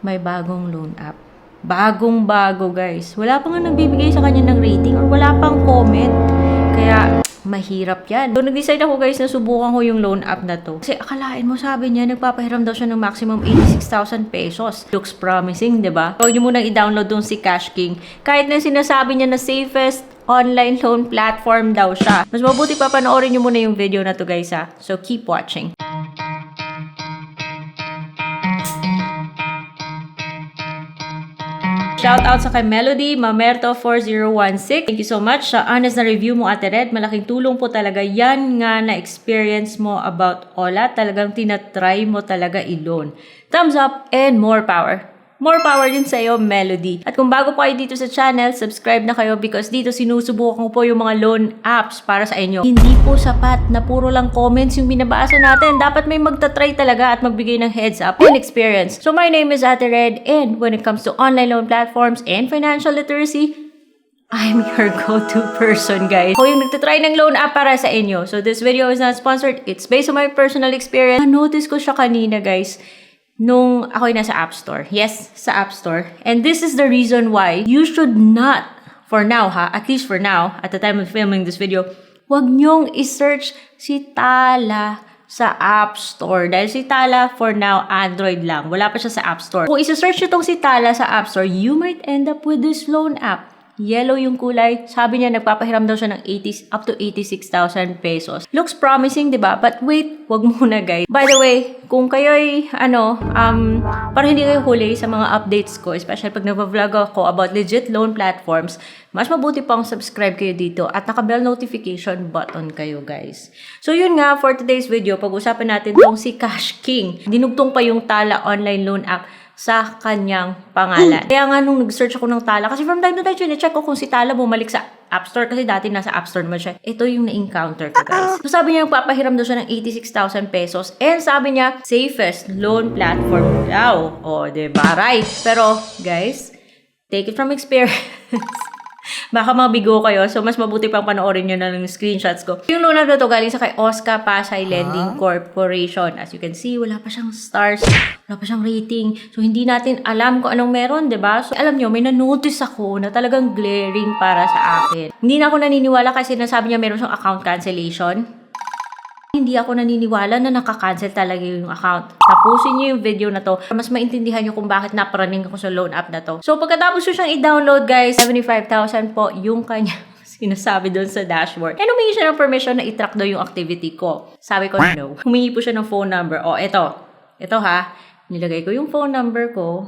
may bagong loan app. Bagong-bago, guys. Wala pa nga nagbibigay sa kanya ng rating or wala pang comment. Kaya, mahirap yan. So, nag-decide ako, guys, na subukan ko yung loan app na to. Kasi akalain mo, sabi niya, nagpapahiram daw siya ng maximum 86,000 pesos. Looks promising, diba? Huwag niyo munang i-download dun si Cash King. Kahit na sinasabi niya na safest online loan platform daw siya. Mas mabuti pa panoorin niyo muna yung video na to, guys, ha? So, keep watching. Shoutout sa kay Melody Mamerto 4016. Thank you so much sa honest na review mo, Ate Red. Malaking tulong po talaga yan nga na experience mo about Ola. Talagang tinatry mo talaga i-loan. Thumbs up and more power. More power din sa iyo, Melody. At kung bago po kayo dito sa channel, subscribe na kayo because dito sinusubukan ko po yung mga loan apps para sa inyo. Hindi po sapat na puro lang comments yung binabasa natin. Dapat may magta-try talaga at magbigay ng heads up and experience. So my name is Ate Red, and when it comes to online loan platforms and financial literacy, I'm your go-to person, guys. Ako yung nagtatry ng loan app para sa inyo. So this video is not sponsored. It's based on my personal experience. Na-notice ko siya kanina, guys, nung ako'y nasa App Store. Yes, sa App Store. And this is the reason why you should not, for now ha, at least for now, at the time of filming this video, wag nyong isearch si Tala sa App Store. Dahil si Tala, for now, Android lang. Wala pa siya sa App Store. Kung isa-search nyo tong si Tala sa App Store, you might end up with this loan app. Yellow yung kulay. Sabi niya, nagpapahiram daw siya ng up to 86,000 pesos. Looks promising, di ba? But wait, wag muna, guys. By the way, kung kayo'y, para hindi kayo huli sa mga updates ko, especially pag nag-vlog ako about legit loan platforms, mas mabuti pang subscribe kayo dito at naka-bell notification button kayo, guys. So, yun nga, for today's video, pag-usapan natin tong si Cash King. Dinugtong pa yung Tala online loan app sa kanyang pangalan. Kaya nga nung nag-search ako ng Tala, kasi from time to time, check ko kung si Tala bumalik sa App Store, kasi dati nasa App Store naman siya. Ito yung na-encounter ko, guys. So sabi niya, papahiram daw siya ng 86,000 pesos, and sabi niya, safest loan platform daw. O, diba? Right. Pero, guys, take it from experience. Baka mabigo kayo, so mas mabuti pang panoorin nyo na ng screenshots ko. Yung loan app na to galing sa kay Oscar Pasay Lending Corporation. As you can see, wala pa siyang stars, wala pa siyang rating. So, hindi natin alam kung anong meron, diba? So, alam nyo, may na-notice ako na talagang glaring para sa akin. Hindi na ako naniniwala kasi nasabi niya meron siyang account cancellation. Hindi ako naniniwala na nakakancel talaga yung account. Tapusin niyo yung video na to para mas maintindihan niyo kung bakit naparaning ako sa loan app na to. So, pagkatapos ko siyang i-download, guys, 75,000 po yung kanya sinasabi doon sa dashboard. And humingi siya ng permission na i-track daw yung activity ko. Sabi ko, no. Humingi po siya ng phone number. O, eto. Ito ha. Nilagay ko yung phone number ko.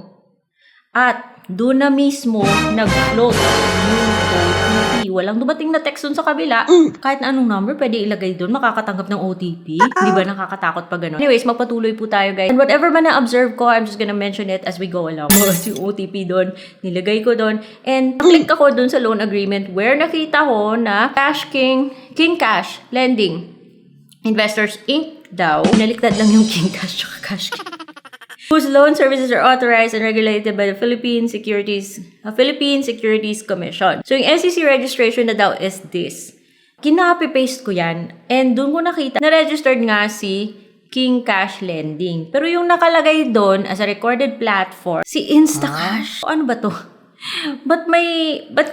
At doon na mismo nag-float yung OTP. Walang dumating na text doon sa kabila. Kahit na anong number, pwede ilagay doon. Makakatanggap ng OTP. Di ba nakakatakot pa gano'n? Anyways, magpatuloy po tayo, guys. And whatever man na-observe ko, I'm just gonna mention it as we go along. Yung OTP doon, nilagay ko doon. And click ako doon sa loan agreement where nakita ko na Cash King Cash Lending Investors Inc. daw. Naliktad lang yung King Cash tsaka Cash King. Whose loan services are authorized and regulated by the Philippine Securities Commission. So, yung SEC registration na daw is this. Kina-copy-paste ko yan, and doon ko nakita na registered nga si King Cash Lending. Pero yung nakalagay doon as a recorded platform, si Instacash. Ano ba to? Ba't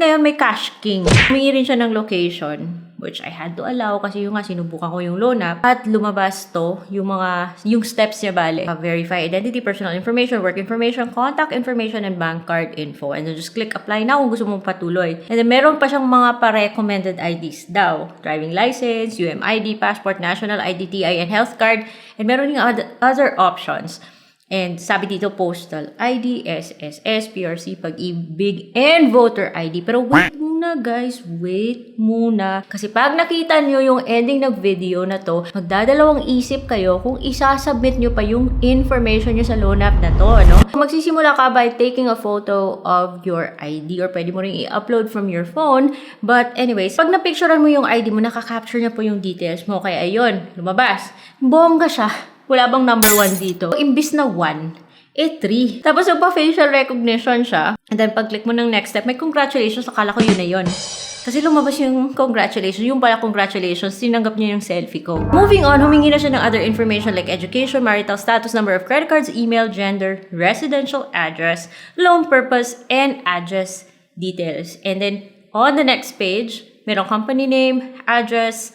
ngayon may Cash King? Humingi rin siya ng location, which I had to allow kasi yung nga sinubukan ko yung loan app at lumabas to yung steps niya bale. Verify identity, personal information, work information, contact information, and bank card info. And then just click apply now kung gusto mong patuloy. And then meron pa siyang mga pa-recommended IDs daw. Driving license, UMID, passport, national ID, TI, and health card. And meron yung other options. And sabi dito, postal ID, SSS, PRC, Pag-ibig, and voter ID. Pero wait muna, guys. Wait muna. Kasi pag nakita nyo yung ending ng video na to, magdadalawang isip kayo kung isasubmit nyo pa yung information nyo sa loan app na to, ano? Magsisimula ka by taking a photo of your ID or pwede mo rin i-upload from your phone. But anyways, pag napicturean mo yung ID mo, nakaka-capture na po yung details mo. Kaya ayun, lumabas. Bongga siya. Wala bang number 1 dito? Imbis na 1, 3. Tapos yung pa-facial recognition siya. And then pag-click mo ng next step, may congratulations. Akala ko yun na yun. Kasi lumabas yung congratulations. Yung pala congratulations, tinanggap niya yung selfie ko. Moving on, humingi na siya ng other information like education, marital status, number of credit cards, email, gender, residential address, loan purpose, and address details. And then, on the next page, merong company name, address,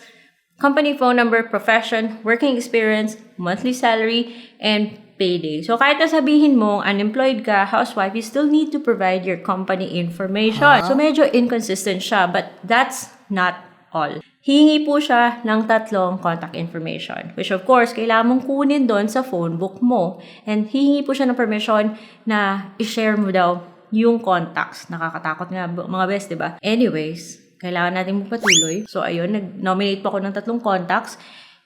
company phone number, profession, working experience, monthly salary, and payday. So, kahit na sabihin mo, unemployed ka, housewife, you still need to provide your company information. So, medyo inconsistent siya, but that's not all. Hihingi po siya ng 3 contact information, which of course, kailangan mong kunin doon sa phone book mo. And hihingi po siya ng permission na i-share mo daw yung contacts. Nakakatakot nga mga best, diba? Anyways, kailangan natin magpatuloy. So, ayun, nag-nominate po ako ng 3 contacts.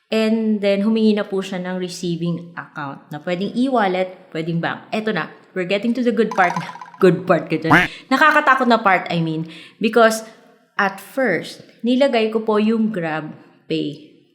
And then, humingi na po siya ng receiving account na pwedeng e-wallet, pwedeng bank. Eto na, we're getting to the good part. Good part ka dyan. Nakakatakot na part, I mean. Because, at first, nilagay ko po yung GrabPay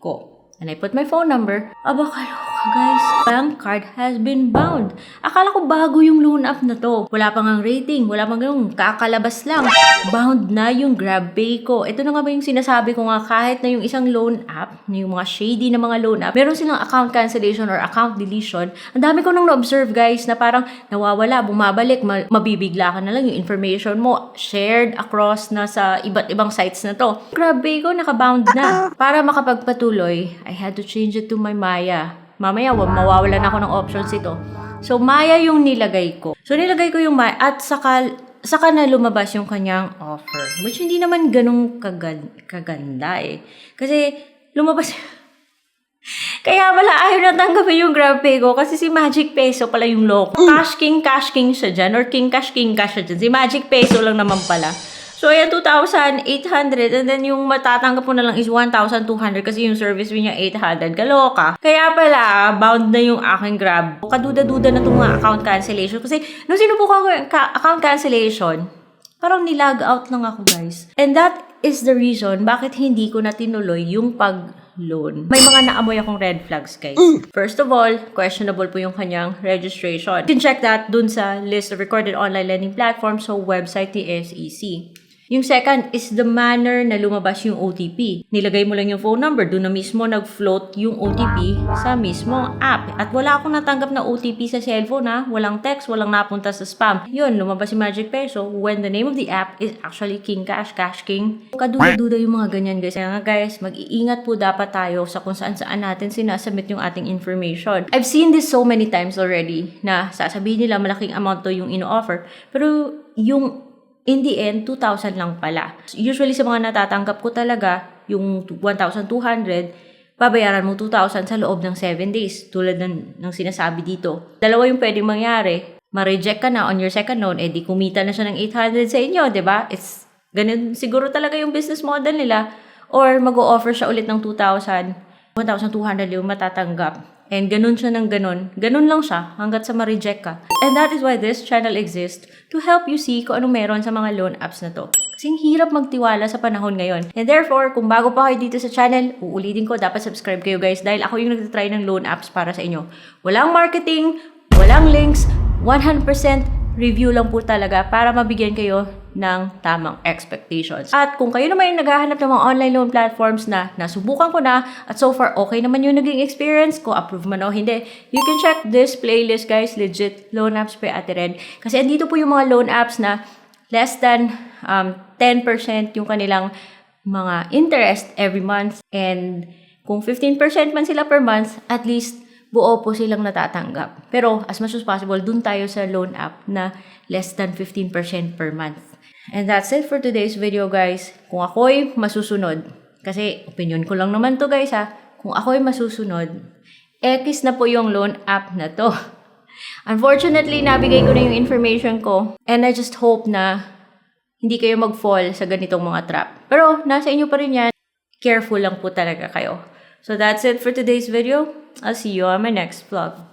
ko. And I put my phone number. Aba, kaloka guys. Bank card has been bound. Akala ko bago yung loan app na to. Wala pang ang rating. Wala pang ganun. Kakalabas lang. Bound na yung GrabPay ko. Ito na nga ba yung sinasabi ko nga kahit na yung isang loan app, yung mga shady na mga loan app, meron silang account cancellation or account deletion. Ang dami ko nang na-observe guys na parang nawawala, bumabalik, mabibigla ka na lang yung information mo shared across na sa iba't ibang sites na to. GrabPay ko nakabound na. Para makapagpatuloy, I had to change it to my Maya. Mamaya, mawawalan ako ng options ito. So, Maya yung nilagay ko. So, nilagay ko yung Maya at saka na lumabas yung kanyang offer. Which hindi naman ganun kaganda eh. Kasi, lumabas kaya pala ayaw natanggapin yung GrabPay ko kasi si Magic Peso pala yung loko. Cash King siya dyan or King Cash siya dyan. Si Magic Peso lang naman pala. So, ayan, 2,800 and then yung matatanggap mo na lang is 1,200 kasi yung service fee niya 800. Kaloka. Kaya pala, bound na yung aking Grab. Kaduda-duda na itong mga account cancellation kasi nung sinubukan ko yung account cancellation, parang nilag out lang ako guys. And that is the reason bakit hindi ko na tinuloy yung pag-loan. May mga naamoy akong red flags guys. First of all, questionable po yung kanyang registration. You can check that dun sa list of recorded online lending platforms sa website ni SEC. Yung second is the manner na lumabas yung OTP. Nilagay mo lang yung phone number, doon na mismo nag-float yung OTP sa mismong app. At wala akong natanggap na OTP sa cellphone ha. Walang text, walang napunta sa spam. Yun, lumabas si Magic Peso when the name of the app is actually King Cash King. Kaduda-duda yung mga ganyan guys. Kaya nga guys, mag-iingat po dapat tayo sa kung saan natin sinasubmit yung ating information. I've seen this so many times already na sasabihin nila malaking amount to yung ino-offer. Pero yung in the end, 2,000 lang pala. Usually sa mga natatanggap ko talaga, yung 1,200, babayaran mo 2,000 sa loob ng 7 days. Tulad ng sinasabi dito. Dalawa yung pwedeng mangyari. Ma-reject ka na on your second loan, di kumita na siya ng 800 sa inyo, diba? It's ganun siguro talaga yung business model nila. Or mag-o-offer siya ulit ng 2,000, 1,200 yung matatanggap. And ganun siya ng ganun. Ganun lang siya hanggat sa ma-reject ka. And that is why this channel exists to help you see kung ano meron sa mga loan apps na to. Kasi hirap magtiwala sa panahon ngayon. And therefore, kung bago pa kayo dito sa channel, uulitin ko, dapat subscribe kayo guys dahil ako yung nagtatry ng loan apps para sa inyo. Walang marketing, walang links, 100% review lang po talaga para mabigyan kayo ng tamang expectations. At kung kayo naman yung naghahanap ng mga online loan platforms na nasubukan ko na at so far okay naman yung naging experience ko, approve man o hindi, you can check this playlist guys, legit loan apps by Ate Red. Kasi andito po yung mga loan apps na less than 10% yung kanilang mga interest every month. And kung 15% man sila per month, at least buo po silang natatanggap. Pero as much as possible, dun tayo sa loan app na less than 15% per month. And that's it for today's video guys. Kung ako'y masusunod, kasi opinion ko lang naman to guys ha, kung ako'y masusunod, X na po yung loan app na to. Unfortunately, nabigay ko na yung information ko and I just hope na hindi kayo mag-fall sa ganitong mga trap. Pero nasa inyo pa rin yan. Careful lang po talaga kayo. So that's it for today's video. I'll see you on my next vlog.